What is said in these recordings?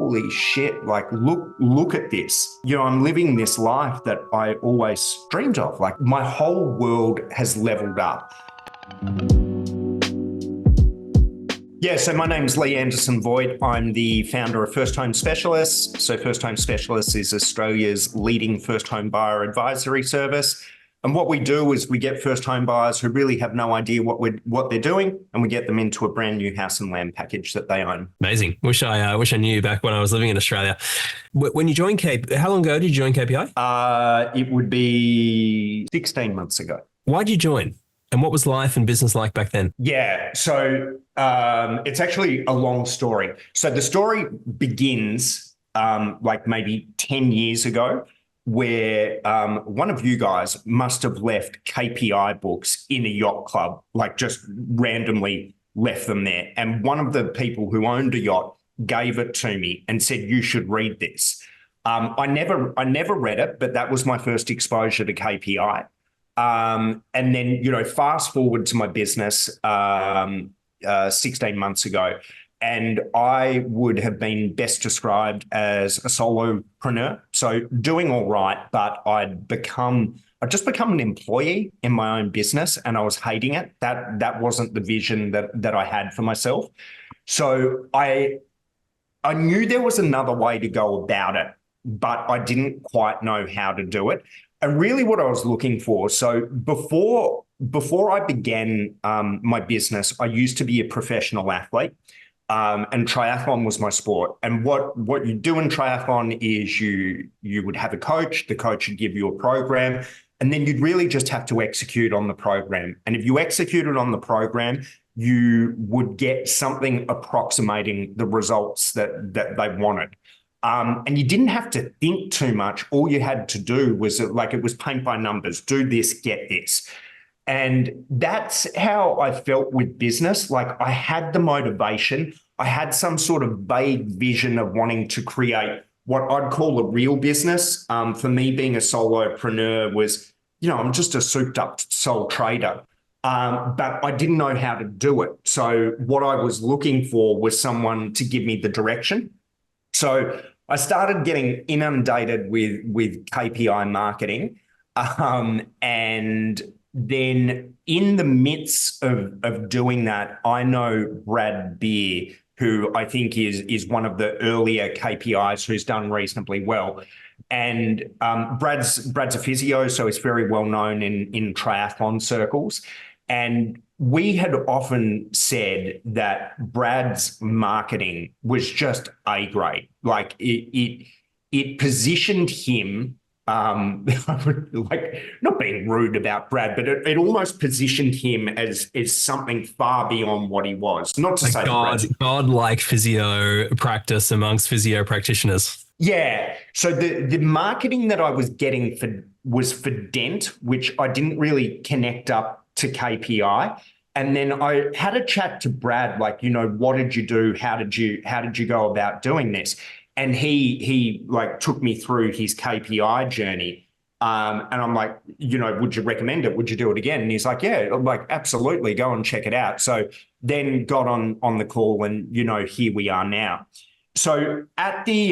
holy shit, like, look at this. You know, I'm living this life that I always dreamed of. Like, my whole world has leveled up. Yeah, so my name is Leigh Anderson Voigt. I'm the founder of First Home Specialists. So First Home Specialists is Australia's leading first home buyer advisory service. And what we do is we get first home buyers who really have no idea what they're doing, and we get them into a brand new house and land package that they own. Amazing. Wish I knew you back when I was living in Australia. When you joined how long ago did you join KPI? It would be 16 months ago. Why did you join? And what was life and business like back then? Yeah, so it's actually a long story. So the story begins like maybe 10 years ago, where one of you guys must have left KPI books in a yacht club, like just randomly left them there. And one of the people who owned a yacht gave it to me and said, you should read this. I never read it, but that was my first exposure to KPI. And then, you know, fast forward to my business 16 months ago, and I would have been best described as a solopreneur. So doing all right, but I'd just become an employee in my own business, and I was hating it. That wasn't the vision that I had for myself. So I knew there was another way to go about it, but I didn't quite know how to do it. And really what I was looking for, so before I began my business, I used to be a professional athlete, and triathlon was my sport. And what you do in triathlon is you would have a coach, the coach would give you a program, and then you'd really just have to execute on the program. And if you executed on the program, you would get something approximating the results that they wanted. And you didn't have to think too much. All you had to do was it was paint by numbers, do this, get this. And that's how I felt with business. Like, I had the motivation. I had some sort of vague vision of wanting to create what I'd call a real business. For me, being a solopreneur was, you know, I'm just a souped up sole trader. But I didn't know how to do it. So what I was looking for was someone to give me the direction. So I started getting inundated with KPI marketing. And then in the midst of doing that, I know Brad Beer, who I think is one of the earlier KPIs who's done reasonably well. And Brad's a physio, so he's very well known in triathlon circles. And we had often said that Brad's marketing was just A grade. Like it positioned him, like, not being rude about Brad, but it almost positioned him as something far beyond what he was. Not to say God-like physio practice amongst physio practitioners. Yeah. So the marketing that I was getting was for Dent, which I didn't really connect up to KPI. And then I had a chat to Brad, like, you know, what did you do? How did you go about doing this? And he like took me through his KPI journey. And I'm like, you know, would you recommend it? Would you do it again? And he's like, yeah, I'm like, absolutely, go and check it out. So then got on the call, and, you know, here we are now. So at the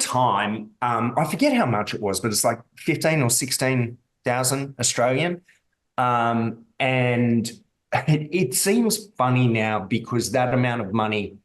time, I forget how much it was, but it's like 15 or 16,000 Australian. And it seems funny now because that amount of money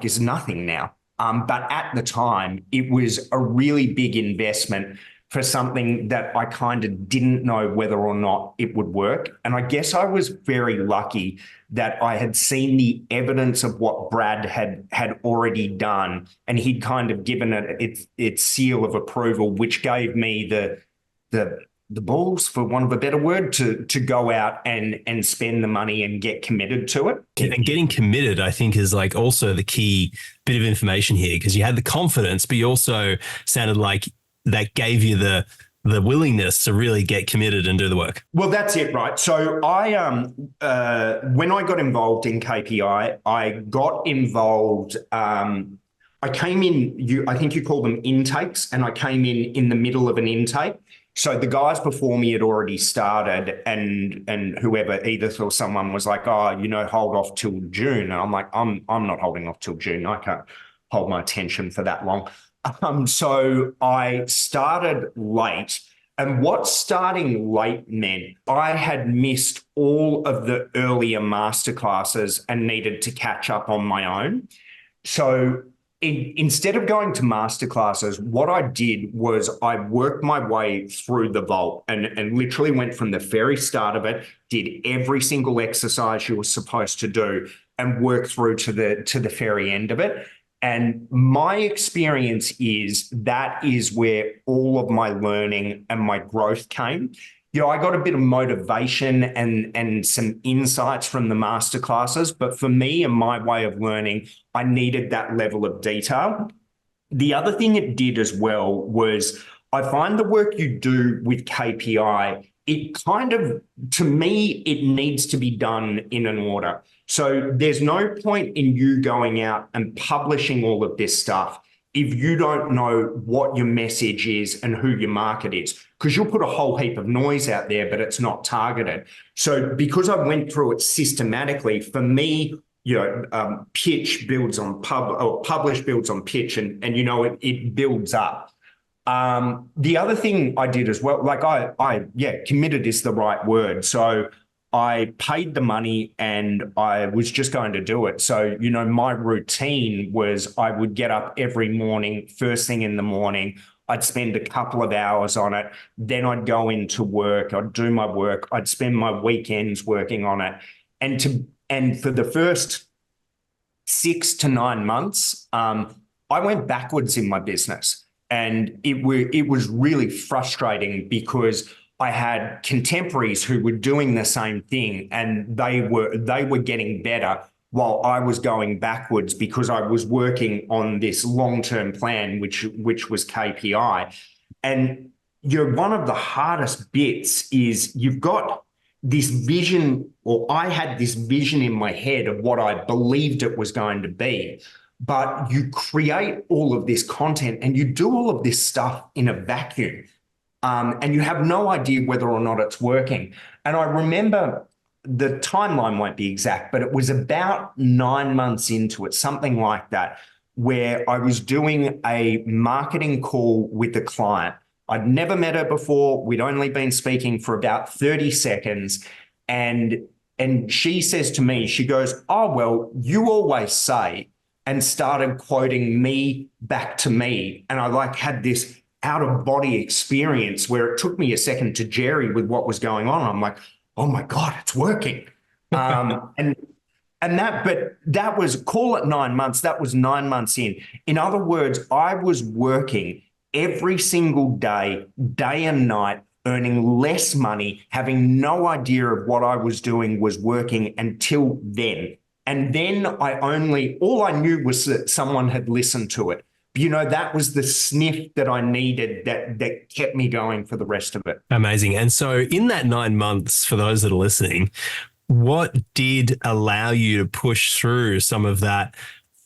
is nothing now. But at the time, it was a really big investment for something that I kind of didn't know whether or not it would work. And I guess I was very lucky that I had seen the evidence of what Brad had already done, and he'd kind of given it its seal of approval, which gave me the balls, for want of a better word, to go out and spend the money and get committed to it. And getting committed, I think, is like also the key bit of information here, because you had the confidence, but you also sounded like that gave you the willingness to really get committed and do the work. Well, that's it, right? So when I got involved in KPI, I got involved. I came in. I think you call them intakes, and I came in the middle of an intake. So the guys before me had already started, and whoever, Edith or someone, was like, "Oh, hold off till June." And I'm like, I'm not holding off till June. I can't hold my attention for that long. So I started late. And what starting late meant, I had missed all of the earlier masterclasses and needed to catch up on my own. So instead of going to masterclasses, what I did was I worked my way through the vault and literally went from the very start of it, did every single exercise you were supposed to do, and worked through to the very end of it. And my experience is that is where all of my learning and my growth came. I got a bit of motivation and some insights from the masterclasses, but for me and my way of learning, I needed that level of detail. The other thing it did as well was I find the work you do with KPI, it kind of, to me, it needs to be done in an order. So there's no point in you going out and publishing all of this stuff if you don't know what your message is and who your market is, because you'll put a whole heap of noise out there, but it's not targeted. So because I went through it systematically, for me, pitch builds on publish builds on pitch, and it builds up. The other thing I did as well, like committed is the right word. So I paid the money and I was just going to do it. So, my routine was I would get up every morning, first thing in the morning. I'd spend a couple of hours on it. Then I'd go into work. I'd do my work. I'd spend my weekends working on it. And for the first 6 to 9 months, I went backwards in my business. And it was really frustrating because I had contemporaries who were doing the same thing, and they were getting better while I was going backwards because I was working on this long-term plan, which was KPI. And one of the hardest bits is you've got this vision, or I had this vision in my head of what I believed it was going to be. But you create all of this content and you do all of this stuff in a vacuum. And you have no idea whether or not it's working. And I remember, the timeline won't be exact, but it was about 9 months into it, something like that, where I was doing a marketing call with the client. I'd never met her before. We'd only been speaking for about 30 seconds. And she says to me, she goes, "Oh, well, you always say," and started quoting me back to me. And I had this out-of-body experience where it took me a second to jerry with what was going on. I'm like, "Oh my God, it's working." But that was, call it 9 months. That was 9 months in. In other words, I was working every single day, day and night, earning less money, having no idea of what I was doing was working until then. And then all I knew was that someone had listened to it. That was the sniff that I needed that kept me going for the rest of it. Amazing. And so in that 9 months, for those that are listening, what did allow you to push through some of that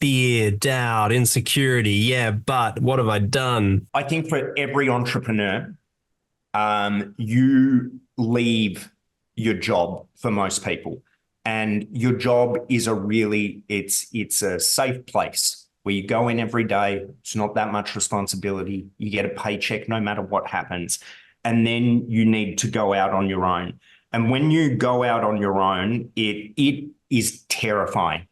fear, doubt, insecurity? Yeah, but what have I done? I think for every entrepreneur, you leave your job for most people. And your job is it's a safe place where you go in every day. It's not that much responsibility. You get a paycheck no matter what happens. And then you need to go out on your own. And when you go out on your own, it is terrifying.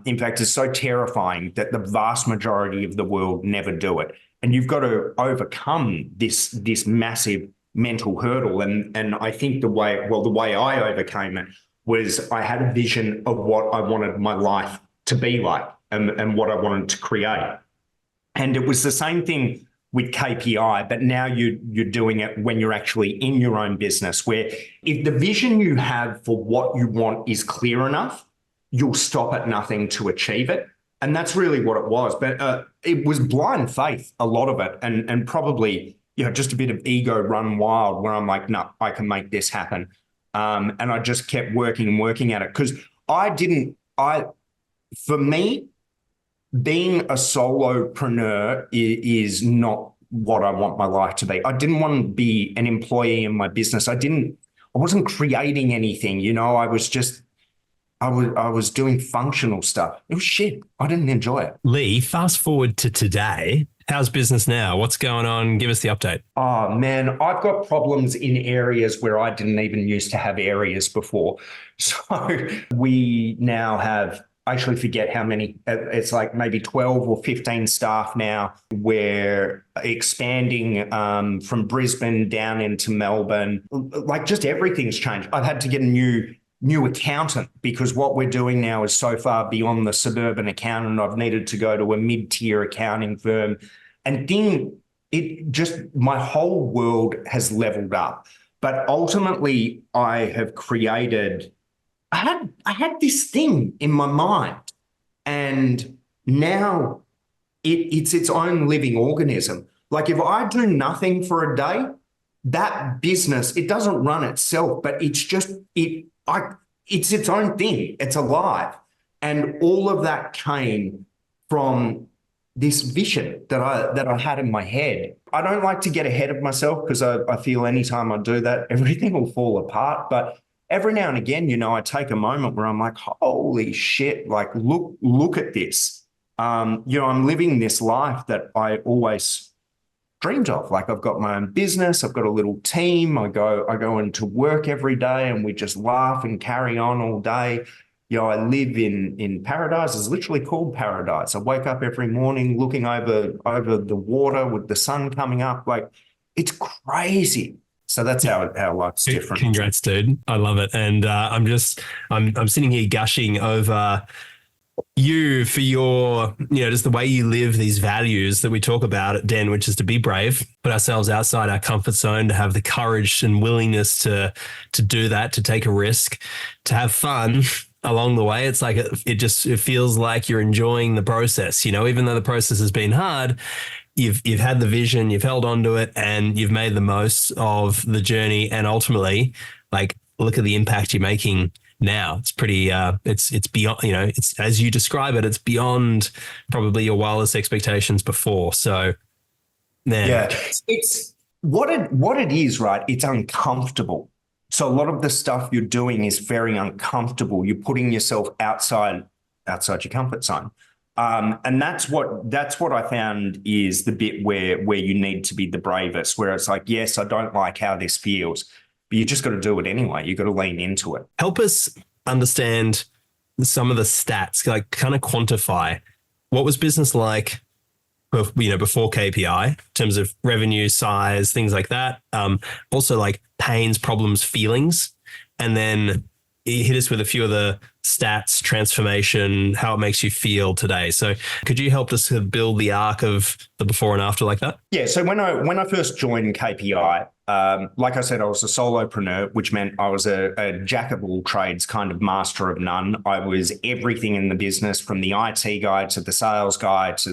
In fact, it's so terrifying that the vast majority of the world never do it. And you've got to overcome this massive mental hurdle. And I think the way I overcame it was I had a vision of what I wanted my life to be like and what I wanted to create. And it was the same thing with KPI, but now you're doing it when you're actually in your own business, where if the vision you have for what you want is clear enough, you'll stop at nothing to achieve it. And that's really what it was. But it was blind faith, a lot of it, and probably just a bit of ego run wild, where I'm like, no, I can make this happen. And I just kept working and working at it, because for me, being a solopreneur is not what I want my life to be. I didn't want to be an employee in my business. I wasn't creating anything, I was doing functional stuff. It was shit. I didn't enjoy it. Leigh, fast forward to today. How's business now? What's going on? Give us the update. Oh man, I've got problems in areas where I didn't even used to have areas before. So we now have, I actually forget how many, it's like maybe 12 or 15 staff now. We're expanding from Brisbane down into Melbourne. Like just everything's changed. I've had to get a new accountant because what we're doing now is so far beyond the suburban accountant. I've needed to go to a mid-tier accounting firm, and my whole world has leveled up. But ultimately I have created, I had this thing in my mind, and now it's its own living organism. Like if I do nothing for a day, that business, it doesn't run itself, but it's its own thing. It's alive. And all of that came from this vision that I had in my head. I don't like to get ahead of myself because I feel anytime I do that, everything will fall apart. But every now and again, I take a moment where I'm like, holy shit, like look at this. I'm living this life that I always dreamed of. Like I've got my own business, I've got a little team. I go into work every day and we just laugh and carry on all day. I live in paradise. It's literally called paradise. I wake up every morning looking over the water with the sun coming up. Like it's crazy. So that's how life's different. Congrats, dude. I love it. And I'm sitting here gushing over you for your, just the way you live these values that we talk about at Den, which is to be brave, put ourselves outside our comfort zone, to have the courage and willingness to do that, to take a risk, to have fun along the way. It's like it feels like you're enjoying the process, even though the process has been hard. You've had the vision, you've held on to it, and you've made the most of the journey. And ultimately, like, look at the impact you're making now. It's pretty, it's beyond, it's, as you describe it, it's beyond probably your wildest expectations before. So, man. Yeah, it's what it is, right? It's uncomfortable. So a lot of the stuff you're doing is very uncomfortable. You're putting yourself outside your comfort zone. And that's what I found is the bit where you need to be the bravest, where it's like, yes, I don't like how this feels, but you just got to do it anyway. You got to lean into it. Help us understand some of the stats, like kind of quantify what was business like, before KPI in terms of revenue, size, things like that. Also like pains, problems, feelings, and then hit us with a few of the stats, transformation, how it makes you feel today. So could you help us build the arc of the before and after like that? Yeah. So when I first joined KPI, like I said, I was a solopreneur, which meant I was a jack of all trades, kind of master of none. I was everything in the business, from the IT guy to the sales guy to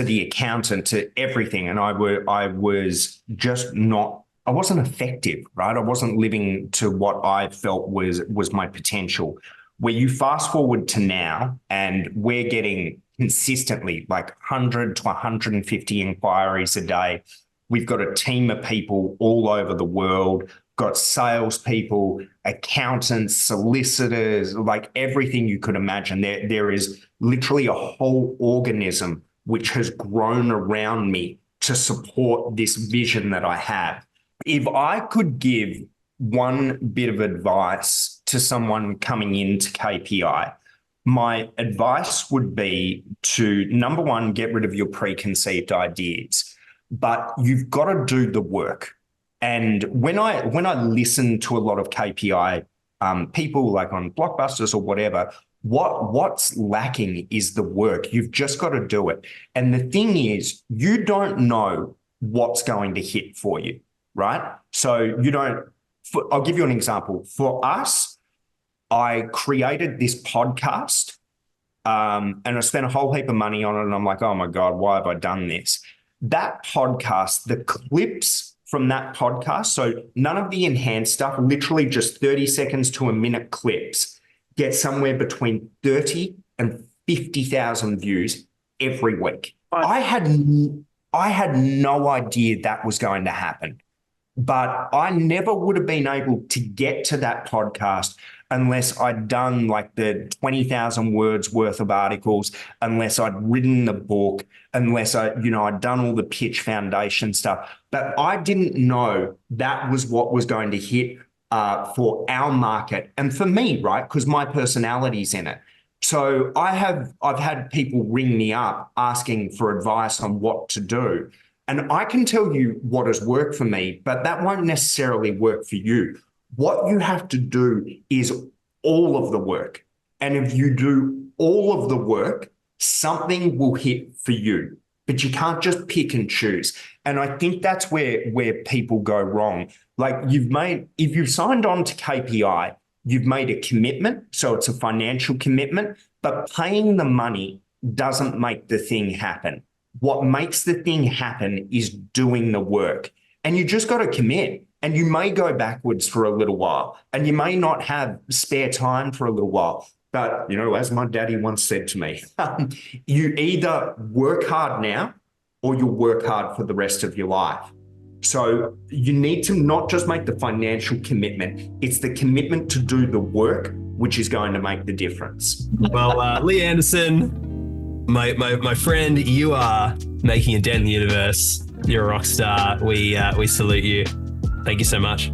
the accountant to everything. And I was just not, I wasn't effective, right? I wasn't living to what I felt was my potential. Where you fast forward to now, and we're getting consistently like 100 to 150 inquiries a day. We've got a team of people all over the world, got salespeople, accountants, solicitors, like everything you could imagine. There is literally a whole organism which has grown around me to support this vision that I have. If I could give one bit of advice to someone coming into KPI, my advice would be to, number one, get rid of your preconceived ideas, but you've got to do the work. And when I listen to a lot of KPI people, like on Blockbusters or whatever, what's lacking is the work. You've just got to do it. And the thing is, you don't know what's going to hit for you, right? So I'll give you an example. For us, I created this podcast and I spent a whole heap of money on it. And I'm like, oh my God, why have I done this? That podcast, the clips from that podcast, so none of the enhanced stuff, literally just 30 seconds to a minute clips, get somewhere between 30 and 50,000 views every week. I had I had no idea that was going to happen. But I never would have been able to get to that podcast unless I'd done like the 20,000 words worth of articles, unless I'd written the book, unless I'd done all the pitch foundation stuff. But I didn't know that was what was going to hit for our market and for me, right? Because my personality's in it. So I've had people ring me up asking for advice on what to do. And I can tell you what has worked for me, but that won't necessarily work for you. What you have to do is all of the work. And if you do all of the work, something will hit for you. But you can't just pick and choose. And I think that's where people go wrong. Like if you've signed on to KPI, you've made a commitment. So it's a financial commitment, but paying the money doesn't make the thing happen. What makes the thing happen is doing the work. And you just got to commit. And you may go backwards for a little while, and you may not have spare time for a little while. But, as my daddy once said to me, you either work hard now or you'll work hard for the rest of your life. So you need to not just make the financial commitment, it's the commitment to do the work, which is going to make the difference. Well, Leigh Anderson, my friend, you are making a dent in the universe. You're a rock star. We salute you. Thank you so much.